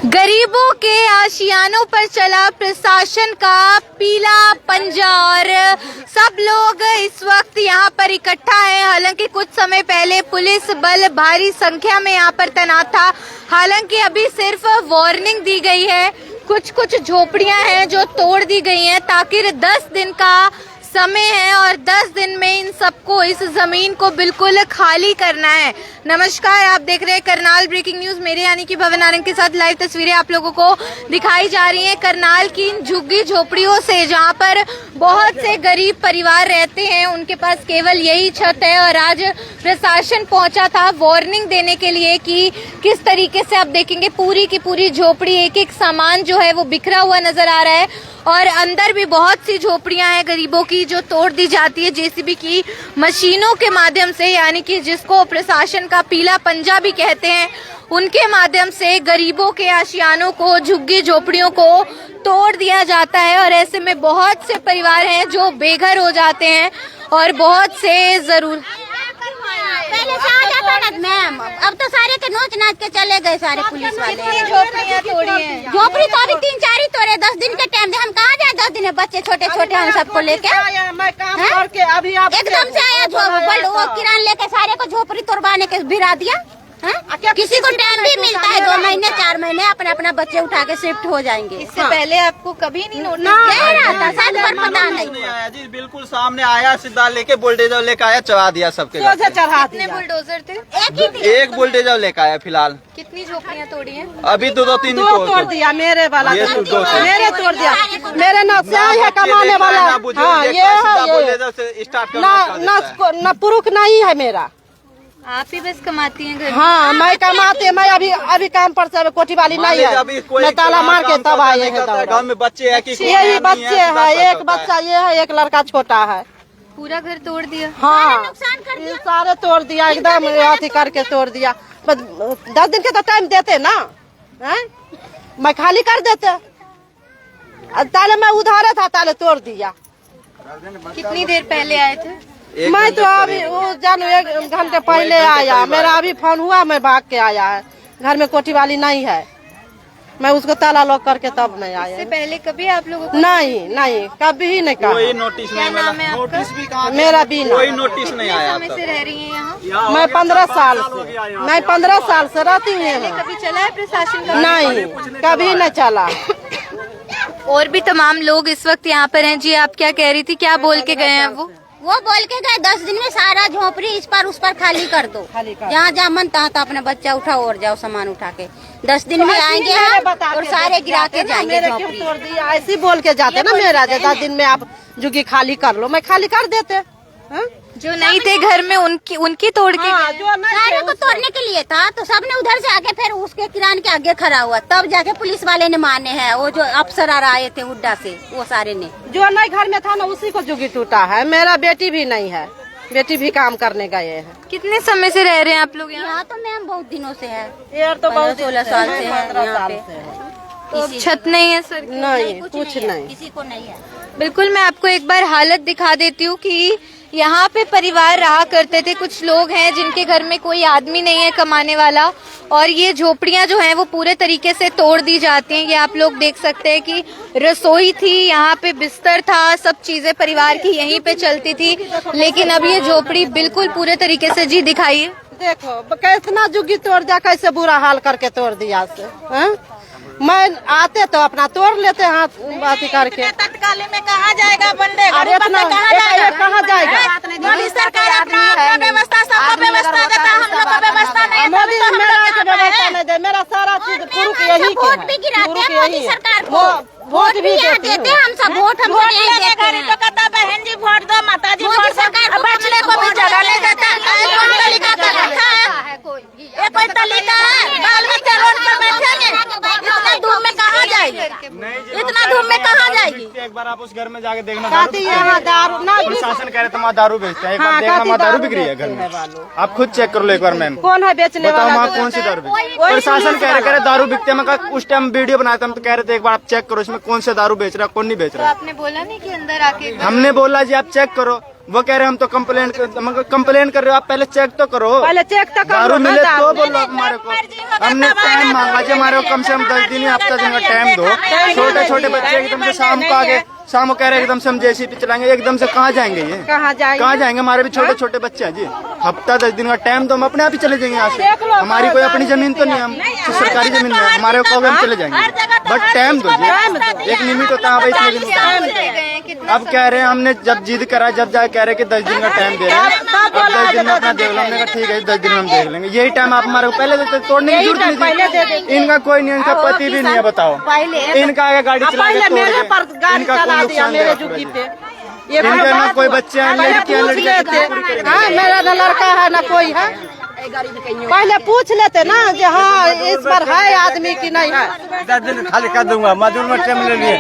गरीबों के आशियानों पर चला प्रशासन का पीला पंजा और सब लोग इस वक्त यहाँ पर इकट्ठा है। हालांकि कुछ समय पहले पुलिस बल भारी संख्या में यहाँ पर तैनात था। हालांकि अभी सिर्फ वार्निंग दी गई है। कुछ झोपड़ियां हैं जो तोड़ दी गई हैं ताकि 10 दिन का समय है और 10 दिन में इन सबको इस जमीन को बिल्कुल खाली करना है। नमस्कार, आप देख रहे हैं करनाल ब्रेकिंग न्यूज। मेरे यानी कि भवन आनंद के साथ लाइव तस्वीरें आप लोगों को दिखाई जा रही हैं करनाल की इन झुग्गी झोपड़ियों से, जहां पर बहुत से गरीब परिवार रहते हैं। उनके पास केवल यही छत है और आज प्रशासन पहुंचा था वार्निंग देने के लिए कि किस तरीके से आप देखेंगे पूरी की पूरी झोपड़ी, एक एक सामान जो है वो बिखरा हुआ नजर आ रहा है और अंदर भी बहुत सी झोपड़ियां हैं गरीबों की जो तोड़ दी जाती है जेसीबी की मशीनों के माध्यम से, यानी कि जिसको प्रशासन का पीला पंजा भी कहते हैं। उनके माध्यम से गरीबों के आशियानों को, झुग्गी झोपड़ियों को तोड़ दिया जाता है और ऐसे में बहुत से परिवार हैं जो बेघर हो जाते हैं और बहुत से जरूर पहले से आ जाता ना मैम, अब तो सारे के नोच नाच के चले गए सारे पुलिस वाले। झोपड़ियां तोड़ी हैं? झोपड़ी तो अभी 3-4 ही तोड़े। 10 दिन के टाइम हम कहाँ जाए? 10 दिन में बच्चे छोटे छोटे हम सबको लेके मैं काम करके अभी आप एकदम से आया वो किरान लेके सारे को झोपड़ी तोड़वाने के भिरा दिया। किसी को टाइम भी मिलता है 2 महीने 4 महीने अपने अपना बच्चे उठा के शिफ्ट हो जाएंगे। इससे पहले आपको कभी नहीं नोटिस था? शायद पर पता नहीं आया जी, बिल्कुल सामने आया, सीधा लेके बुलडोजर लेके आया, चढ़ा दिया सबके। चढ़ा कितने बुलडोजर थे? एक बुलडोजर लेके आया फिलहाल। कितनी झोपड़ियां तोड़ी हैं? अभी 2-3 तोड़ दिया। मेरे वाला ये तो दो मेरे तोड़ दिया। मेरे नौकरी है कमाने वाला। हाँ, ये न पुरुष नहीं है मेरा। आप ही बस कमाती हैं घर? हाँ, मैं कमाते। मैं अभी काम पर से कोठी वाली नहीं है। मैं ताला मार के तब आए हैं। गाँव में बच्चे है कि यही बच्चे है, एक बच्चा ये है, एक लड़का छोटा है। पूरा घर तोड़ दिया? हाँ, ये सारे तोड़ दिया, एकदम अथी करके तोड़ दिया। 10 दिन के तो टाइम देते ना, मैं खाली कर देते। ताले मैं उधारे था, ताले तोड़ दिया। कितनी देर पहले आए थे? मैं तो अभी वो जानू 1 घंटे पहले आया। मेरा अभी फोन हुआ, मैं भाग के आया है। घर में कोठी वाली नहीं है, मैं उसको ताला लॉक करके तब नहीं आया। इससे पहले कभी आप लोगों को? नहीं कभी ही नहीं कहा। कोई नोटिस नहीं मिला। नोटिस भी कहा मेरा भी कोई नोटिस नहीं आया। समय से रह रही हैं यहाँ? मैं 15 साल से, मैं 15 साल से रहती हूँ। कभी चला है प्रशासन का? नहीं, कभी नहीं चला। और भी तमाम लोग इस वक्त यहाँ पर हैं। जी, आप क्या कह रही थी? क्या बोल के गए हैं वो बोल के गए 10 दिन में सारा झोपड़ी इस पर उस पर खाली कर दो। जहाँ जहाँ मन तहाँ अपना बच्चा उठाओ और जाओ सामान उठा के। 10 दिन में आएंगे हम और सारे गिरा के जाएंगे झोपड़ी। तोड़ दिया ऐसे बोल के जाते ना मेरा। 10 दिन में आप झुग्गी खाली कर लो, मैं खाली कर देते। जो नहीं थे घर में उनकी तोड़ के सारे को तोड़ने के लिए था तो सबने उधर से आके फिर उसके किरान के आगे खड़ा हुआ, तब जाके पुलिस वाले ने माने हैं। वो जो अफसर आए थे उड्डा से, वो सारे ने। जो नहीं घर में था ना उसी को झुग्गी टूटा है। मेरा बेटी भी नहीं है, बेटी भी काम करने गए हैं। कितने समय से रह रहे हैं आप लोग यहाँ? तो मैम बहुत दिनों से है। तो 16 साल से है यहाँ पे। तो छत नहीं है सर? नहीं, कुछ नहीं, किसी को नहीं है। बिल्कुल, मैं आपको एक बार हालत दिखा देती हूँ कि यहाँ पे परिवार रहा करते थे। कुछ लोग हैं जिनके घर में कोई आदमी नहीं है कमाने वाला और ये झोपड़ियाँ जो हैं वो पूरे तरीके से तोड़ दी जाती हैं। ये आप लोग देख सकते हैं कि रसोई थी, यहाँ पे बिस्तर था, सब चीजें परिवार की यहीं पे चलती थी। लेकिन अब ये झोपड़ी बिल्कुल पूरे तरीके से, जी दिखाइए, देखो कितना झुग्गी तोड़ दिया, कैसे बुरा हाल करके तोड़ दिया से। मैं आते तो अपना तोड़ लेते हाथ बात करके। तत्काल में कहाँ जाएगा बंदे? अरे इतना कहाँ जाएगा? मोदी सरकार अपना व्यवस्था सबको व्यवस्था देता, हम लोग को व्यवस्था नहीं। मोदी मेरा व्यवस्था नहीं दे, मेरा सारा चीज पुरुष यही के वोट भी गिराते हैं मोदी सरकार को, वोट भी देते हम सब। वोट हम यही देते हैं। तो कहता बहन जी वोट दो, माता जी वोट। सरकार बचने को भी जगह नहीं देता। कोई तरीका है? बाल बच्चे रोड पर बैठेंगे, इतना धूप में कहाँ जाएगी? इतना धूप में कहाँ जाएगी? एक बार आप उस घर में जाके देखना। यहाँ दारू ना, प्रशासन कह रहे थे दारू बेचते हैं। एक बार देखना, वहाँ दारू बिक रही है घर में। आप खुद चेक कर लो एक बार मैम। कौन है बेचने वाला? वहाँ कौन सी दारू बेचते? प्रशासन कह रहे दारू बिकते हैं। मैं उस टाइम वीडियो बनाया था, हम तो कह रहे थे एक बार आप चेक करो इसमें कौन से दारू बेच रहा है, कौन नहीं बेच रहा है। आपने बोला नहीं कि अंदर आके? हमने बोला जी आप चेक करो, वो कह रहे हैं हम तो कंप्लेन कर रहे हो, आप पहले चेक तो करो, पहले चेक तो करो। दारू मिले तो बोलो हमारे को। हमने टाइम मांगा जी, हमारे को कम से कम 10 दिन या हफ्ता दिन का टाइम दो। छोटे छोटे बच्चे एकदम से शाम को आगे, शाम को कह रहे हैं एकदम से हम जेसीबी चलाएंगे, एकदम से कहाँ जाएंगे ये, कहाँ जाएंगे? हमारे भी छोटे छोटे बच्चे हैं जी, हफ्ता 10 दिन का टाइम तो हम अपने आप ही चले जाएंगे यहाँ से। हमारी कोई अपनी जमीन तो नहीं, हम सरकारी जमीन में हमारे को हम चले जाएंगे, बट टाइम दो जी, एक लिमिट होता है भाई, इतने दिन। अब कह रहे हैं हमने जब जिद करा, जब जाए कह रहे कि 10 दिन का टाइम दे रहे हैं, अब 10 दिन में अपना देख लो। हमने कहा ठीक है 10 दिन में हम देख लेंगे, यही टाइम आप हमारे को पहले देते, तोड़ने की जरूरत नहीं थी। इनका कोई नहीं, इनका पति भी नहीं है, बताओ इनका आगे गाड़ी चला के तोड़ के, इनका कोई नुकसान नहीं है। इनके ना कोई बच्चे हैं, लड़कियां मेरा न लड़का है न कोई है, पहले पूछ लेते ना कि हाँ इस पर है आदमी की नहीं है। 10 दिन खाली कर दूंगा, मजदूर में टाइम ले लिए,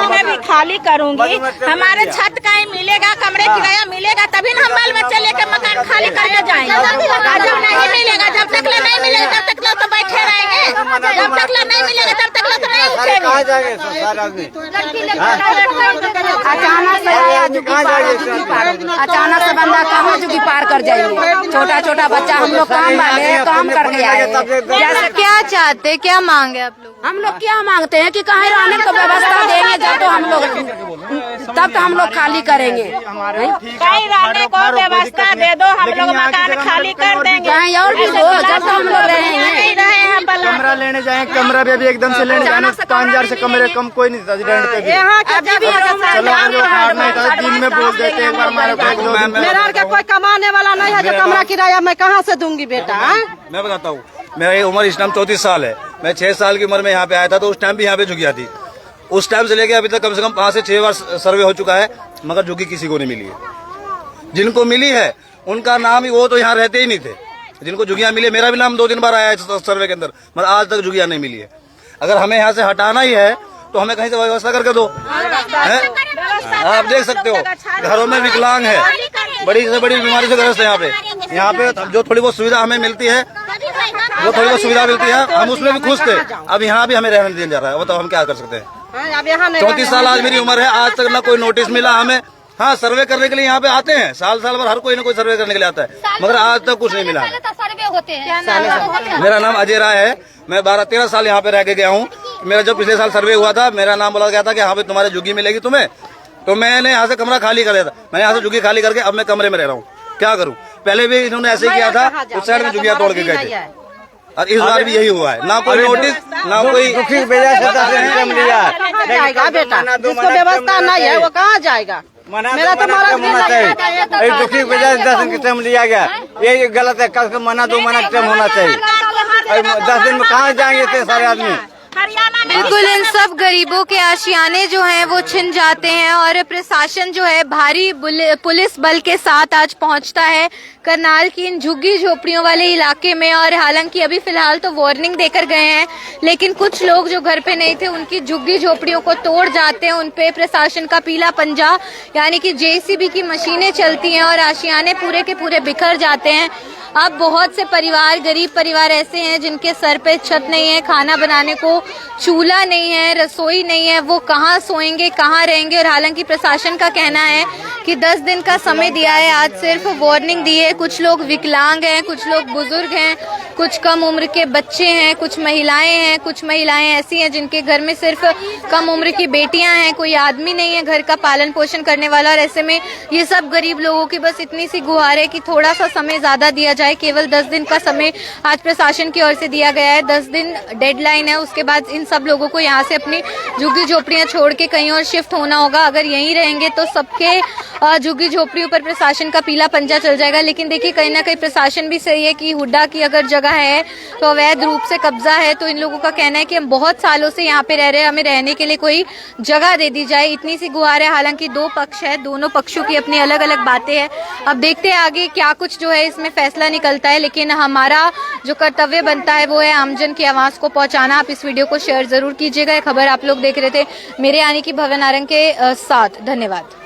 मैं भी खाली करूंगी, हमारे छत का ही मिलेगा, कमरे किराया मिलेगा, तभी ना हम बाल बच्चे लेकर मकान खाली करके जाएंगे। जब नहीं मिलेगा, जब तक नहीं मिलेगा तब तक लोग तो बैठे रहेंगे, जब तक नहीं मिलेगा तब तक लोग तो नहीं उठेंगे। कहाँ जाएंगे सारे आदमी? अचानक से बंदा कहाँ जुगी पार कर जाएंगे, छोटा छोटा बच्चा, हम लोग काम वाले काम करके आए। जैसे क्या चाहते, क्या मांगे आप लोग? हम लोग क्या मांगते हैं कि कहीं रहने को व्यवस्था देंगे, जब तो हम लोग तब तो हम लोग खाली करेंगे। कहीं रहने को व्यवस्था दे दो, हम लोग मकान खाली कर देंगे, कहीं और भी दो, जब तो हम लोग रहेंगे। कमरा लेने जाए, कमरा भी अभी एकदम से लेने जाने 5000 से कमरे कम कोई नहीं था रेंट पे भी। चलो हम लोग हारना था, दिन में बोल देते हैं हमारे को। मेरा क्या कोई कमाने वाला नहीं है जो कमरा किराया मैं कहाँ से दूंगी बेटा? मैं बताता हूँ, मेरी उम्र इस टाइम 34 साल है। मैं 6 साल की उम्र में यहाँ पे आया था, तो उस टाइम भी यहाँ पे झुगिया थी। उस टाइम से लेके अभी तक कम से कम 5 से 6 बार सर्वे हो चुका है, मगर झुग्गी किसी को नहीं मिली है। जिनको मिली है उनका नाम ही, वो तो यहाँ रहते ही नहीं थे। जिनको झुगिया मिली, मेरा भी नाम 2-3 बार आया है सर्वे के अंदर, मगर आज तक झुगिया नहीं मिली है। अगर हमें यहाँ से हटाना ही है तो हमें कहीं से व्यवस्था करके दो। आप देख सकते हो घरों में विकलांग है, बड़ी से बड़ी बीमारी से ग्रस्त है। यहाँ पे जो थोड़ी बहुत सुविधा हमें मिलती है, हम उसमें भी खुश थे। अब यहाँ भी हमें रहने दिया जा रहा है, बताओ हम क्या कर सकते हैं? 34 साल आज मेरी उम्र है, आज तक ना कोई नोटिस मिला हमें। हाँ, सर्वे करने के लिए यहाँ पे आते हैं, साल भर हर कोई ना कोई सर्वे करने के लिए आता है, मगर आज तक कुछ नहीं मिला। मेरा नाम अजय राय है, मैं 12-13 साल यहाँ पे रह के गया हूँ। मेरा जब पिछले साल सर्वे हुआ था, मेरा नाम बोला गया था कि हाँ भाई तुम्हारे झुग्गी मिलेगी तुम्हें, तो मैंने यहाँ से कमरा खाली कर दिया था। मैंने यहाँ से झुग्गी खाली करके अब मैं कमरे में रह रहा हूँ, क्या करूँ? पहले भी इन्होंने ऐसे किया था, उस साइड में झुग्गियाँ तोड़ के गए थे, और इस बार भी यही हुआ है। ना कोई नोटिस, ना कोई दुखी जाएगा बेटा, जिसको व्यवस्था नहीं है वो कहाँ जाएगा? मेरा तो होना चाहिए, दुखी की वजह से 10 दिन का टाइम लिया गया, ये गलत है। कल महीना 2 महीना टाइम होना चाहिए, 10 दिन में कहाँ जाएंगे सारे आदमी? बिल्कुल, इन सब गरीबों के आशियाने जो हैं वो छिन जाते हैं और प्रशासन जो है भारी पुलिस बल के साथ आज पहुंचता है करनाल की इन झुग्गी झोपड़ियों वाले इलाके में। और हालांकि अभी फिलहाल तो वार्निंग देकर गए हैं, लेकिन कुछ लोग जो घर पे नहीं थे उनकी झुग्गी झोपड़ियों को तोड़ जाते हैं। उनपे प्रशासन का पीला पंजा यानी कि जेसीबी की मशीनें चलती हैं और आशियाने पूरे के पूरे बिखर जाते हैं। अब बहुत से परिवार, गरीब परिवार ऐसे हैं जिनके सर पे छत नहीं है, खाना बनाने को चूल्हा नहीं है, रसोई नहीं है, वो कहाँ सोएंगे, कहाँ रहेंगे। और हालांकि प्रशासन का कहना है कि 10 दिन का समय दिया है, आज सिर्फ वार्निंग दी है। कुछ लोग विकलांग हैं, कुछ लोग बुजुर्ग हैं, कुछ कम उम्र के बच्चे हैं, कुछ महिलाएं हैं, कुछ महिलाएं ऐसी हैं जिनके घर में सिर्फ कम उम्र की बेटियां हैं, कोई आदमी नहीं है घर का पालन पोषण करने वाला। और ऐसे में ये सब गरीब लोगों की बस इतनी सी गुहार है कि थोड़ा सा समय ज्यादा दिया जाए। केवल 10 दिन का समय आज प्रशासन की ओर से दिया गया है, 10 दिन डेडलाइन है। उसके बाद इन सब लोगों को यहाँ से अपनी झुग्गी झोपड़ियां छोड़ के कहीं और शिफ्ट होना होगा। अगर यहीं रहेंगे तो सबके झुग्गी झोपड़ियों पर प्रशासन का पीला पंजा चल जाएगा। लेकिन देखिए, कहीं ना कहीं प्रशासन भी सही है कि हुड्डा की अगर जगह है तो अवैध रूप से कब्जा है, तो इन लोगों का कहना है कि हम बहुत सालों से यहाँ पे रह रहे हैं, हमें रहने के लिए कोई जगह दे दी जाए, इतनी सी गुहार है। हालांकि 2 पक्ष है, दोनों पक्षों की अपनी अलग अलग बातें हैं। अब देखते हैं आगे क्या कुछ जो है इसमें फैसला निकलता है। लेकिन हमारा जो कर्तव्य बनता है वो है आमजन की आवाज को पहुंचाना। आप इस वीडियो को शेयर जरूर कीजिएगा। खबर आप लोग देख रहे थे मेरे यानी कि भवन नारंग के साथ। धन्यवाद।